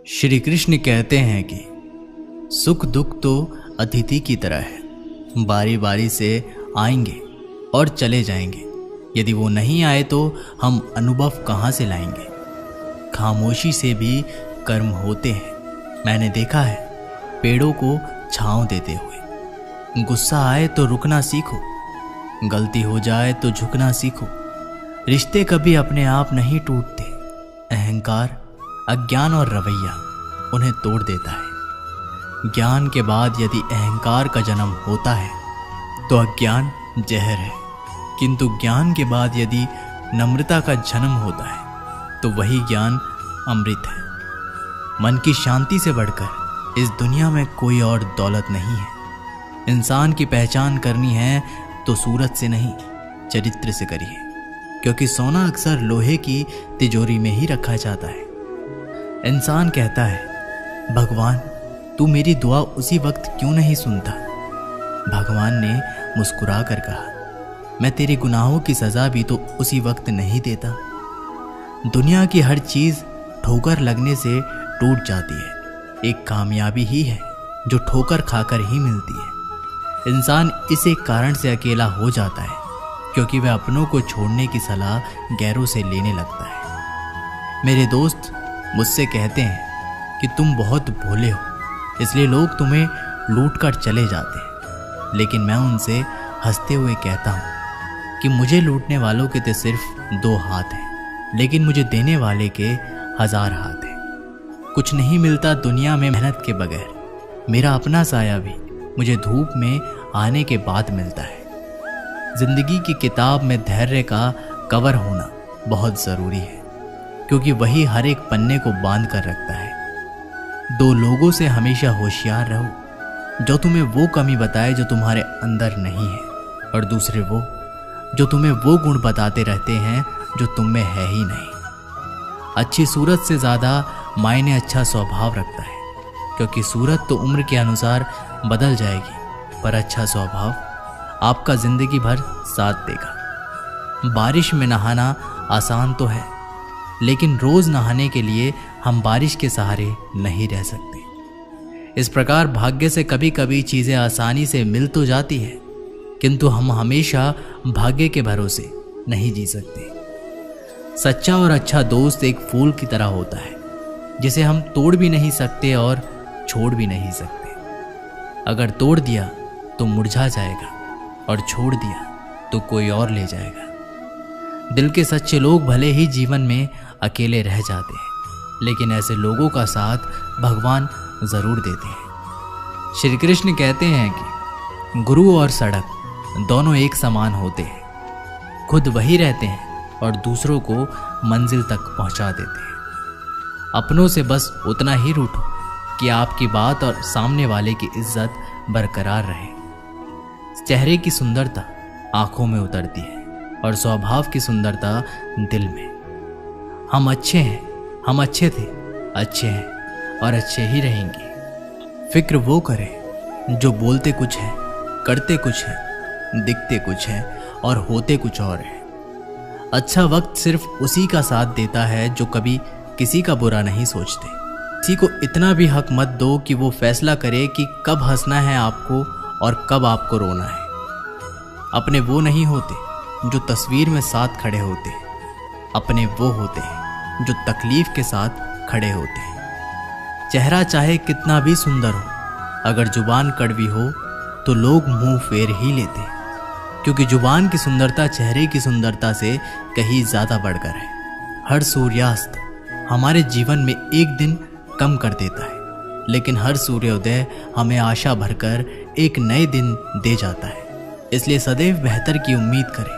श्री कृष्ण कहते हैं कि सुख दुख तो अतिथि की तरह है, बारी बारी से आएंगे और चले जाएंगे। यदि वो नहीं आए तो हम अनुभव कहाँ से लाएंगे। खामोशी से भी कर्म होते हैं। मैंने देखा है पेड़ों को छांव देते हुए। गुस्सा आए तो रुकना सीखो, गलती हो जाए तो झुकना सीखो। रिश्ते कभी अपने आप नहीं टूटते। अहंकार, अज्ञान और रवैया उन्हें तोड़ देता है। ज्ञान के बाद यदि अहंकार का जन्म होता है तो अज्ञान जहर है, किंतु ज्ञान के बाद यदि नम्रता का जन्म होता है तो वही ज्ञान अमृत है। मन की शांति से बढ़कर इस दुनिया में कोई और दौलत नहीं है। इंसान की पहचान करनी है तो सूरत से नहीं, चरित्र से करिए, क्योंकि सोना अक्सर लोहे की तिजोरी में ही रखा जाता है। इंसान कहता है, भगवान तू मेरी दुआ उसी वक्त क्यों नहीं सुनता। भगवान ने मुस्कुरा कर कहा, मैं तेरे गुनाहों की सजा भी तो उसी वक्त नहीं देता। दुनिया की हर चीज ठोकर लगने से टूट जाती है। एक कामयाबी ही है जो ठोकर खाकर ही मिलती है। इंसान इस एक कारण से अकेला हो जाता है क्योंकि वह अपनों को छोड़ने की सलाह गैरों से लेने लगता है। मेरे दोस्त मुझसे कहते हैं कि तुम बहुत भोले हो, इसलिए लोग तुम्हें लूट कर चले जाते हैं। लेकिन मैं उनसे हंसते हुए कहता हूँ कि मुझे लूटने वालों के तो सिर्फ 2 हाथ हैं, लेकिन मुझे देने वाले के 1000 हाथ हैं। कुछ नहीं मिलता दुनिया में मेहनत के बगैर। मेरा अपना साया भी मुझे धूप में आने के बाद मिलता है। जिंदगी की किताब में धैर्य का कवर होना बहुत ज़रूरी है, क्योंकि वही हर एक पन्ने को बांध कर रखता है। 2 लोगों से हमेशा होशियार रहो, जो तुम्हें वो कमी बताए जो तुम्हारे अंदर नहीं है, और दूसरे वो जो तुम्हें वो गुण बताते रहते हैं जो तुम में है ही नहीं। अच्छी सूरत से ज़्यादा मायने अच्छा स्वभाव रखता है, क्योंकि सूरत तो उम्र के अनुसार बदल जाएगी, पर अच्छा स्वभाव आपका जिंदगी भर साथ देगा। बारिश में नहाना आसान तो है, लेकिन रोज नहाने के लिए हम बारिश के सहारे नहीं रह सकते। इस प्रकार भाग्य से कभी कभी चीजें आसानी से मिल तो जाती है, किंतु हम हमेशा भाग्य के भरोसे नहीं जी सकते। सच्चा और अच्छा दोस्त एक फूल की तरह होता है, जिसे हम तोड़ भी नहीं सकते और छोड़ भी नहीं सकते। अगर तोड़ दिया तो मुरझा जाएगा, और छोड़ दिया तो कोई और ले जाएगा। दिल के सच्चे लोग भले ही जीवन में अकेले रह जाते हैं, लेकिन ऐसे लोगों का साथ भगवान जरूर देते हैं। श्री कृष्ण कहते हैं कि गुरु और सड़क दोनों एक समान होते हैं। खुद वही रहते हैं और दूसरों को मंजिल तक पहुंचा देते हैं। अपनों से बस उतना ही रूठो कि आपकी बात और सामने वाले की इज्जत बरकरार रहे। चेहरे की सुंदरता आंखों में उतरती है और स्वभाव की सुंदरता दिल में। हम अच्छे हैं, हम अच्छे थे, अच्छे हैं और अच्छे ही रहेंगे। फिक्र वो करें जो बोलते कुछ है, करते कुछ है, दिखते कुछ है और होते कुछ और है। अच्छा वक्त सिर्फ उसी का साथ देता है जो कभी किसी का बुरा नहीं सोचते। किसी को इतना भी हक मत दो कि वो फैसला करे कि कब हंसना है आपको और कब आपको रोना है। अपने वो नहीं होते जो तस्वीर में साथ खड़े होते हैं, अपने वो होते हैं जो तकलीफ के साथ खड़े होते हैं। चेहरा चाहे कितना भी सुंदर हो, अगर जुबान कड़वी हो तो लोग मुंह फेर ही लेते हैं, क्योंकि जुबान की सुंदरता चेहरे की सुंदरता से कहीं ज्यादा बढ़कर है। हर सूर्यास्त हमारे जीवन में एक दिन कम कर देता है, लेकिन हर सूर्योदय हमें आशा भरकर एक नए दिन दे जाता है। इसलिए सदैव बेहतर की उम्मीद करें।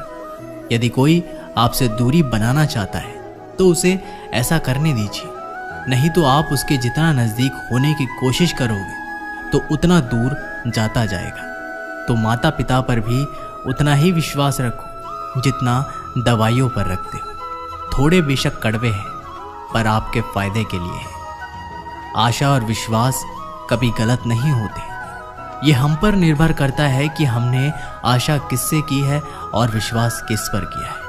यदि कोई आपसे दूरी बनाना चाहता है तो उसे ऐसा करने दीजिए, नहीं तो आप उसके जितना नज़दीक होने की कोशिश करोगे तो उतना दूर जाता जाएगा। तो माता पिता पर भी उतना ही विश्वास रखो जितना दवाइयों पर रखते हो। थोड़े बेशक कड़वे हैं, पर आपके फायदे के लिए है। आशा और विश्वास कभी गलत नहीं होते। ये हम पर निर्भर करता है कि हमने आशा किससे की है और विश्वास किस पर किया है।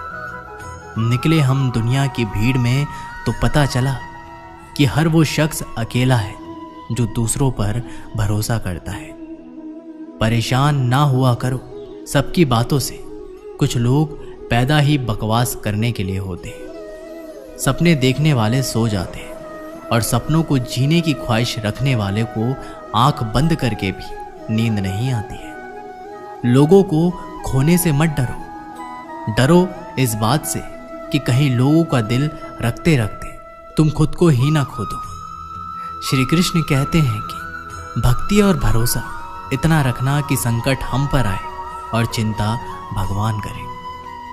निकले हम दुनिया की भीड़ में तो पता चला कि हर वो शख्स अकेला है जो दूसरों पर भरोसा करता है। परेशान ना हुआ करो सबकी बातों से, कुछ लोग पैदा ही बकवास करने के लिए होते हैं। सपने देखने वाले सो जाते हैं और सपनों को जीने की ख्वाहिश रखने वाले को आंख बंद करके भी नींद नहीं आती है। लोगों को खोने से मत डरो, डरो इस बात से कि कहीं लोगों का दिल रखते रखते तुम खुद को ही ना खो दो। श्री कृष्ण कहते हैं कि भक्ति और भरोसा इतना रखना कि संकट हम पर आए और चिंता भगवान करे।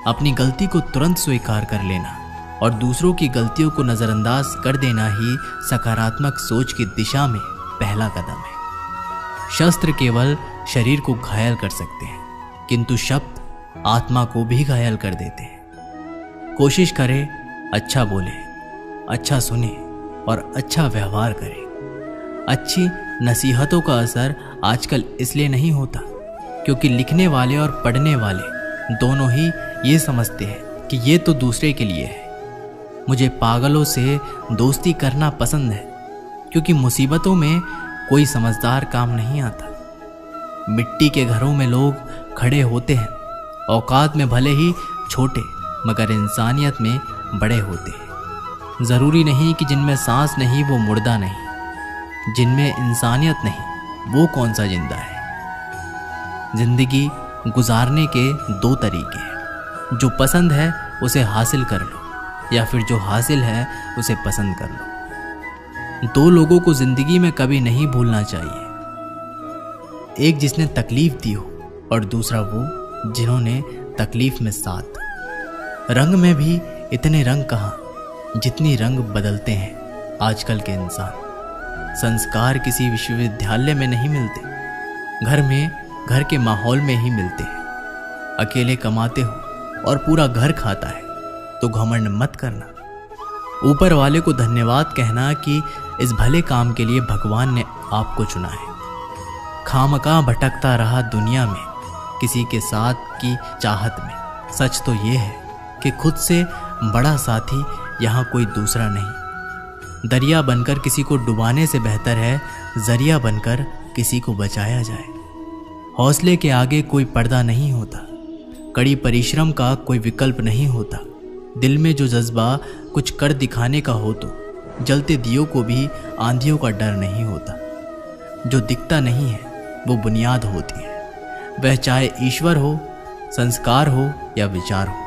अपनी गलती को तुरंत स्वीकार कर लेना और दूसरों की गलतियों को नज़रअंदाज कर देना ही सकारात्मक सोच की दिशा में पहला कदम है। शस्त्र केवल शरीर को घायल कर सकते हैं, किंतु शब्द आत्मा को भी घायल कर देते हैं। कोशिश करें अच्छा बोले, अच्छा सुने और अच्छा व्यवहार करें। अच्छी नसीहतों का असर आजकल इसलिए नहीं होता क्योंकि लिखने वाले और पढ़ने वाले दोनों ही ये समझते हैं कि ये तो दूसरे के लिए है। मुझे पागलों से दोस्ती करना पसंद है क्योंकि मुसीबतों में कोई समझदार काम नहीं आता। मिट्टी के घरों में लोग खड़े होते हैं, औकात में भले ही छोटे मगर इंसानियत में बड़े होते हैं। ज़रूरी नहीं कि जिनमें सांस नहीं वो मुर्दा नहीं, जिनमें इंसानियत नहीं वो कौन सा जिंदा है। जिंदगी गुजारने के दो तरीके हैं, जो पसंद है उसे हासिल कर लो या फिर जो हासिल है उसे पसंद कर लो। दो लोगों को जिंदगी में कभी नहीं भूलना चाहिए, एक जिसने तकलीफ दी हो और दूसरा वो जिन्होंने तकलीफ में साथ। रंग में भी इतने रंग कहाँ जितनी रंग बदलते हैं आजकल के इंसान। संस्कार किसी विश्वविद्यालय में नहीं मिलते, घर में घर के माहौल में ही मिलते हैं। अकेले कमाते हो और पूरा घर खाता है तो घमंड मत करना। ऊपर वाले को धन्यवाद कहना कि इस भले काम के लिए भगवान ने आपको चुना है। खामखा भटकता रहा दुनिया में किसी के साथ की चाहत में। सच तो ये है कि खुद से बड़ा साथी यहाँ कोई दूसरा नहीं। दरिया बनकर किसी को डुबाने से बेहतर है जरिया बनकर किसी को बचाया जाए। हौसले के आगे कोई पर्दा नहीं होता, कड़ी परिश्रम का कोई विकल्प नहीं होता। दिल में जो जज्बा कुछ कर दिखाने का हो तो जलते दियों को भी आंधियों का डर नहीं होता। जो दिखता नहीं है वो बुनियाद होती है, वह चाहे ईश्वर हो, संस्कार हो या विचार हो।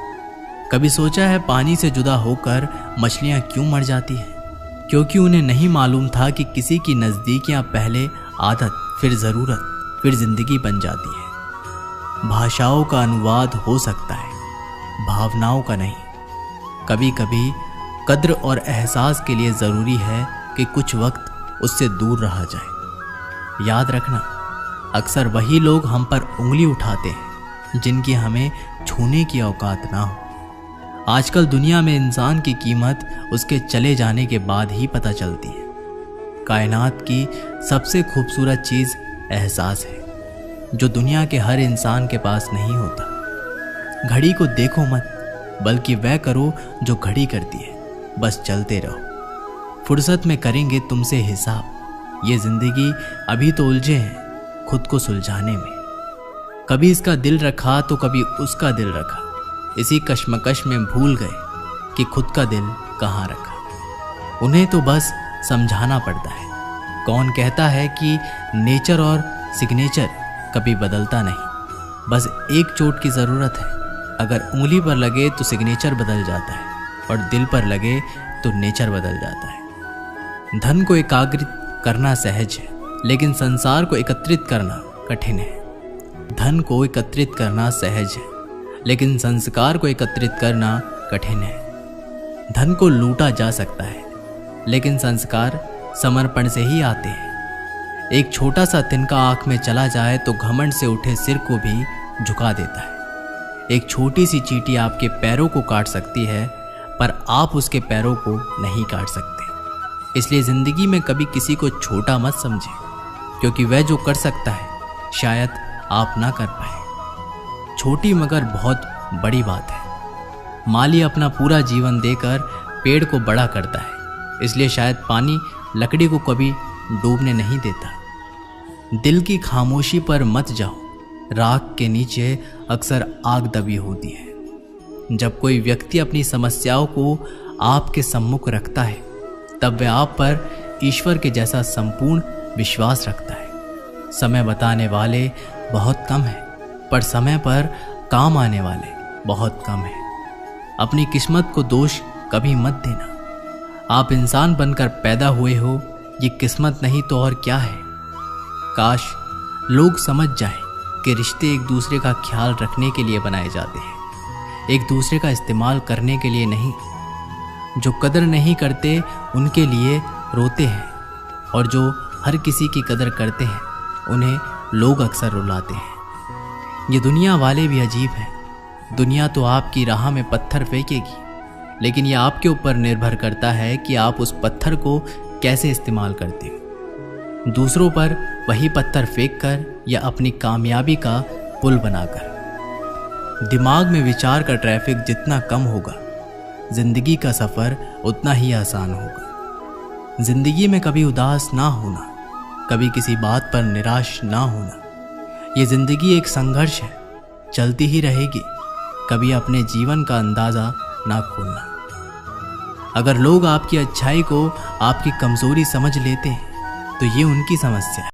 कभी सोचा है पानी से जुदा होकर मछलियाँ क्यों मर जाती हैं? क्योंकि उन्हें नहीं मालूम था कि किसी की नज़दीकियाँ पहले आदत, फिर ज़रूरत, फिर ज़िंदगी बन जाती है। भाषाओं का अनुवाद हो सकता है, भावनाओं का नहीं। कभी कभी कद्र और एहसास के लिए ज़रूरी है कि कुछ वक्त उससे दूर रहा जाए। याद रखना, अक्सर वही लोग हम पर उंगली उठाते हैं जिनकी हमें छूने की औकात ना हो। आजकल दुनिया में इंसान की कीमत उसके चले जाने के बाद ही पता चलती है। कायनात की सबसे खूबसूरत चीज़ एहसास है, जो दुनिया के हर इंसान के पास नहीं होता। घड़ी को देखो मत, बल्कि वह करो जो घड़ी करती है। बस चलते रहो, फुर्सत में करेंगे तुमसे हिसाब। ये जिंदगी अभी तो उलझे हैं खुद को सुलझाने में। कभी इसका दिल रखा तो कभी उसका दिल रखा, इसी कश्मकश में भूल गए कि खुद का दिल कहाँ रखा। उन्हें तो बस समझाना पड़ता है। कौन कहता है कि नेचर और सिग्नेचर कभी बदलता नहीं? बस एक चोट की ज़रूरत है। अगर उंगली पर लगे तो सिग्नेचर बदल जाता है और दिल पर लगे तो नेचर बदल जाता है। धन को एकाग्रित करना सहज है, लेकिन संसार को एकत्रित करना कठिन है। धन को एकत्रित करना सहज है, लेकिन संस्कार को एकत्रित करना कठिन है। धन को लूटा जा सकता है, लेकिन संस्कार समर्पण से ही आते हैं। एक छोटा सा तिनका आँख में चला जाए तो घमंड से उठे सिर को भी झुका देता है। एक छोटी सी चींटी आपके पैरों को काट सकती है, पर आप उसके पैरों को नहीं काट सकते। इसलिए ज़िंदगी में कभी किसी को छोटा मत समझें, क्योंकि वह जो कर सकता है शायद आप ना कर पाए। छोटी मगर बहुत बड़ी बात है। माली अपना पूरा जीवन देकर पेड़ को बड़ा करता है, इसलिए शायद पानी लकड़ी को कभी डूबने नहीं देता। दिल की खामोशी पर मत जाओ, राख के नीचे अक्सर आग दबी होती है। जब कोई व्यक्ति अपनी समस्याओं को आपके सम्मुख रखता है तब वह आप पर ईश्वर के जैसा संपूर्ण विश्वास रखता है। समय बताने वाले बहुत कम हैं, पर समय पर काम आने वाले बहुत कम हैं। अपनी किस्मत को दोष कभी मत देना। आप इंसान बनकर पैदा हुए हो, ये किस्मत नहीं तो और क्या है। काश लोग समझ जाएं कि रिश्ते एक दूसरे का ख्याल रखने के लिए बनाए जाते हैं, एक दूसरे का इस्तेमाल करने के लिए नहीं। जो कदर नहीं करते उनके लिए रोते हैं, और जो हर किसी की कदर करते हैं उन्हें लोग अक्सर रुलाते हैं। ये दुनिया वाले भी अजीब हैं। दुनिया तो आपकी राह में पत्थर फेंकेगी, लेकिन यह आपके ऊपर निर्भर करता है कि आप उस पत्थर को कैसे इस्तेमाल करते हो। दूसरों पर वही पत्थर फेंककर या अपनी कामयाबी का पुल बनाकर। दिमाग में विचार का ट्रैफिक जितना कम होगा, जिंदगी का सफ़र उतना ही आसान होगा। जिंदगी में कभी उदास ना होना, कभी किसी बात पर निराश ना होना। ये जिंदगी एक संघर्ष है, चलती ही रहेगी। कभी अपने जीवन का अंदाज़ा ना खोलना। अगर लोग आपकी अच्छाई को आपकी कमज़ोरी समझ लेते हैं तो ये उनकी समस्या है।